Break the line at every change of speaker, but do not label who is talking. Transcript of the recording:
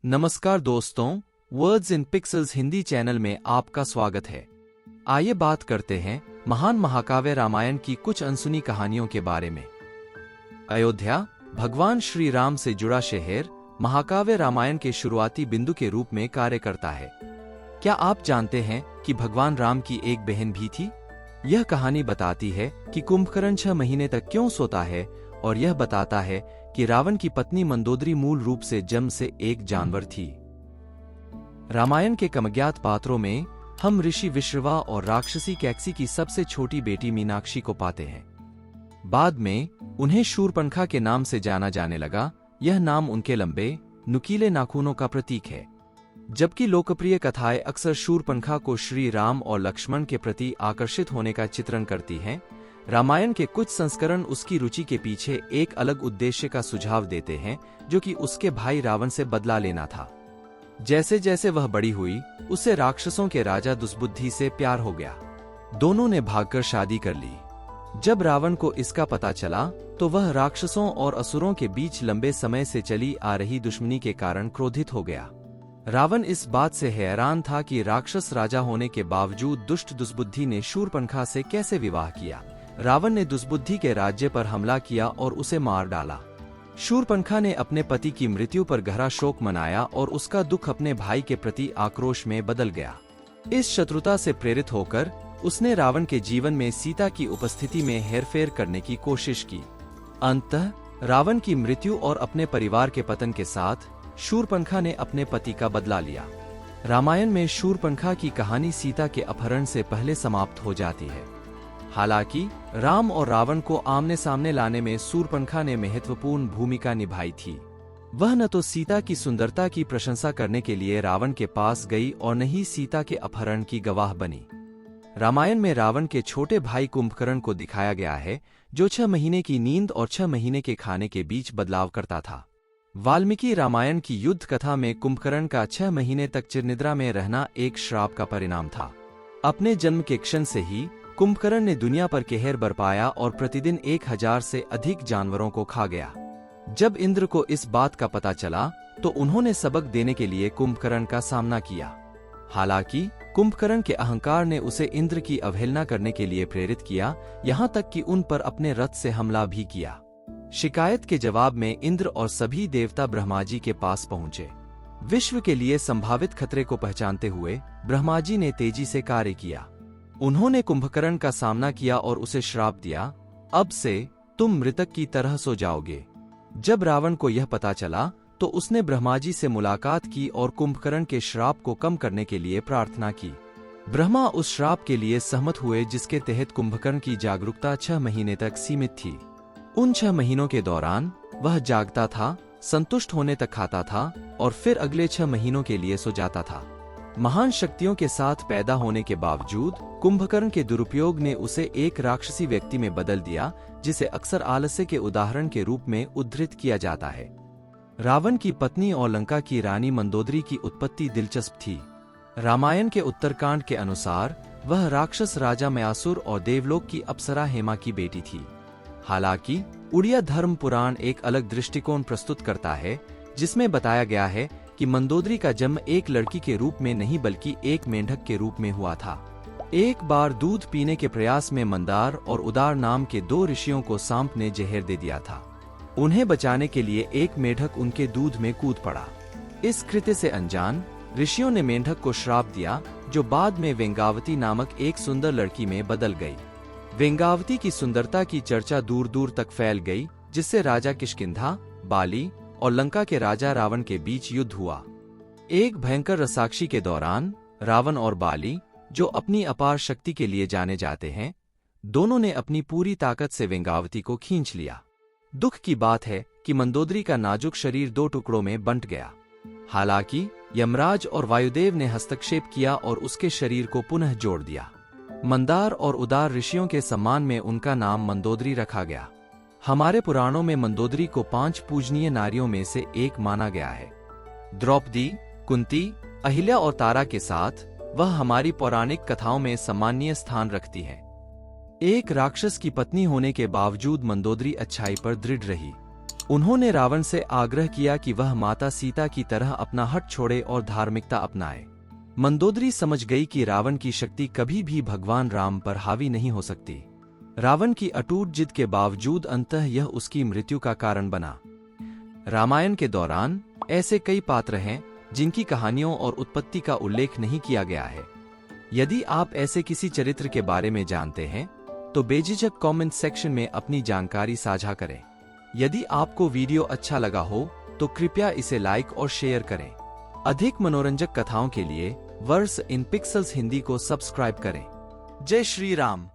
नमस्कार दोस्तों, words in pixels Hindi channel में आपका स्वागत है। आइए बात करते हैं महान महाकाव्य रामायण की कुछ अनसुनी कहानियों के बारे में। अयोध्या भगवान श्री राम से जुड़ा शहर महाकाव्य रामायण के शुरुआती बिंदु के रूप में कार्य करता है। क्या आप जानते हैं कि भगवान राम की एक बहन भी थी? यह कहानी बताती है कि कुंभकर्ण 6 महीने तक क्यों सोता है, और यह बताता है कि रावण की पत्नी मंदोदरी मूल रूप से जन्म से एक जानवर थी। रामायण के कमज्ञात पात्रों में हम ऋषि विश्रवा और राक्षसी कैकसी की सबसे छोटी बेटी मीनाक्षी को पाते हैं। बाद में उन्हें शूर्पणखा के नाम से जाना जाने लगा। यह नाम उनके लंबे, नुकीले नाखूनों का प्रतीक है। जबकि लोकप्रिय कथाएं अक्सर शूर्पणखा को श्री राम और लक्ष्मण के प्रति आकर्षित होने का चित्रण करती हैं, रामायण के कुछ संस्करण उसकी रुचि के पीछे एक अलग उद्देश्य का सुझाव देते हैं, जो कि उसके भाई रावण से बदला लेना था। जैसे जैसे वह बड़ी हुई, उसे राक्षसों के राजा दुष्बुद्धि से प्यार हो गया। दोनों ने भागकर शादी कर ली। जब रावण को इसका पता चला, तो वह राक्षसों और असुरों के बीच लंबे समय से चली आ रही दुश्मनी के कारण क्रोधित हो गया। रावण इस बात से हैरान था कि राक्षस राजा होने के बावजूद दुष्ट दुष्बुद्धि ने शूर्पणखा से कैसे विवाह किया। रावण ने दुष्बुद्धि के राज्य पर हमला किया और उसे मार डाला। शूर्पणखा ने अपने पति की मृत्यु पर गहरा शोक मनाया और उसका दुख अपने भाई के प्रति आक्रोश में बदल गया। इस शत्रुता से प्रेरित होकर उसने रावण के जीवन में सीता की उपस्थिति में हेरफेर करने की कोशिश की। अंततः रावण की मृत्यु और अपने परिवार के पतन के साथ शूर्पणखा ने अपने पति का बदला लिया। रामायण में शूर्पणखा की कहानी सीता के अपहरण से पहले समाप्त हो जाती है। हालांकि राम और रावण को आमने सामने लाने में शूर्पणखा ने महत्वपूर्ण भूमिका निभाई थी। वह न तो सीता की सुंदरता की प्रशंसा करने के लिए रावण के पास गई और न ही सीता के अपहरण की गवाह बनी। रामायण में रावण के छोटे भाई कुंभकर्ण को दिखाया गया है, जो 6 महीने की नींद और 6 महीने के खाने के बीच बदलाव करता था। वाल्मीकि रामायण की युद्ध कथा में कुंभकर्ण का 6 महीने तक चिरनिद्रा में रहना एक श्राप का परिणाम था। अपने जन्म के क्षण से ही कुंभकर्ण ने दुनिया पर कहर बरपाया और प्रतिदिन 1000 से अधिक जानवरों को खा गया। जब इंद्र को इस बात का पता चला, तो उन्होंने सबक देने के लिए कुंभकर्ण का सामना किया। हालांकि कुंभकर्ण के अहंकार ने उसे इंद्र की अवहेलना करने के लिए प्रेरित किया, यहाँ तक कि उन पर अपने रथ से हमला भी किया। शिकायत के जवाब में इंद्र और सभी देवता ब्रह्मा जी के पास पहुंचे। विश्व के लिए संभावित खतरे को पहचानते हुए ब्रह्मा जी ने तेजी से कार्य किया। उन्होंने कुंभकर्ण का सामना किया और उसे श्राप दिया, अब से तुम मृतक की तरह सो जाओगे। जब रावण को यह पता चला, तो उसने ब्रह्मा जी से मुलाकात की और कुंभकर्ण के श्राप को कम करने के लिए प्रार्थना की। ब्रह्मा उस श्राप के लिए सहमत हुए, जिसके तहत कुंभकर्ण की जागरूकता 6 महीने तक सीमित थी। उन 6 महीनों के दौरान वह जागता था, संतुष्ट होने तक खाता था और फिर अगले 6 महीनों के लिए सो जाता था। महान शक्तियों के साथ पैदा होने के बावजूद कुंभकर्ण के दुरुपयोग ने उसे एक राक्षसी व्यक्ति में बदल दिया, जिसे अक्सर आलस्य के उदाहरण के रूप में उद्धृत किया जाता है। रावण की पत्नी और लंका की रानी मंदोदरी की उत्पत्ति दिलचस्प थी। रामायण के उत्तरकांड के अनुसार वह राक्षस राजा मयासुर और देवलोक की अप्सरा हेमा की बेटी थी। हालांकि उड़िया धर्म पुराण एक अलग दृष्टिकोण प्रस्तुत करता है, जिसमें बताया गया है कि मंदोदरी का जन्म एक लड़की के रूप में नहीं बल्कि एक मेंढक के रूप में हुआ था। एक बार दूध पीने के प्रयास में मंदार और उदार नाम के 2 ऋषियों को सांप ने जहर दे दिया था। उन्हें बचाने के लिए एक मेंढक उनके दूध में कूद पड़ा। इस कृत्य से अनजान ऋषियों ने मेंढक को श्राप दिया, जो बाद में वेंगावती नामक एक सुंदर लड़की में बदल गई। वेंगावती की सुंदरता की चर्चा दूर दूर तक फैल गई, जिससे राजा किष्किंधा, बाली और लंका के राजा रावण के बीच युद्ध हुआ। एक भयंकर रसाक्षी के दौरान रावण और बाली, जो अपनी अपार शक्ति के लिए जाने जाते हैं, दोनों ने अपनी पूरी ताकत से वेंगावती को खींच लिया। दुख की बात है कि मंदोदरी का नाजुक शरीर 2 टुकड़ों में बंट गया। हालांकि यमराज और वायुदेव ने हस्तक्षेप किया और उसके शरीर को पुनः जोड़ दिया। मंदार और उदार ऋषियों के सम्मान में उनका नाम मंदोदरी रखा गया। हमारे पुराणों में मंदोदरी को 5 पूजनीय नारियों में से एक माना गया है। द्रौपदी, कुंती, अहिल्या और तारा के साथ वह हमारी पौराणिक कथाओं में सम्माननीय स्थान रखती है। एक राक्षस की पत्नी होने के बावजूद मंदोदरी अच्छाई पर दृढ़ रही। उन्होंने रावण से आग्रह किया कि वह माता सीता की तरह अपना हट छोड़े और धार्मिकता अपनाए। मंदोदरी समझ गई कि रावण की शक्ति कभी भी भगवान राम पर हावी नहीं हो सकती। रावण की अटूट जिद के बावजूद अंततः यह उसकी मृत्यु का कारण बना। रामायण के दौरान ऐसे कई पात्र हैं जिनकी कहानियों और उत्पत्ति का उल्लेख नहीं किया गया है। यदि आप ऐसे किसी चरित्र के बारे में जानते हैं तो बेझिझक कमेंट सेक्शन में अपनी जानकारी साझा करें। यदि आपको वीडियो अच्छा लगा हो तो कृपया इसे लाइक और शेयर करें। अधिक मनोरंजक कथाओं के लिए वर्स इन पिक्सेल्स हिंदी को सब्सक्राइब करें। जय श्री राम।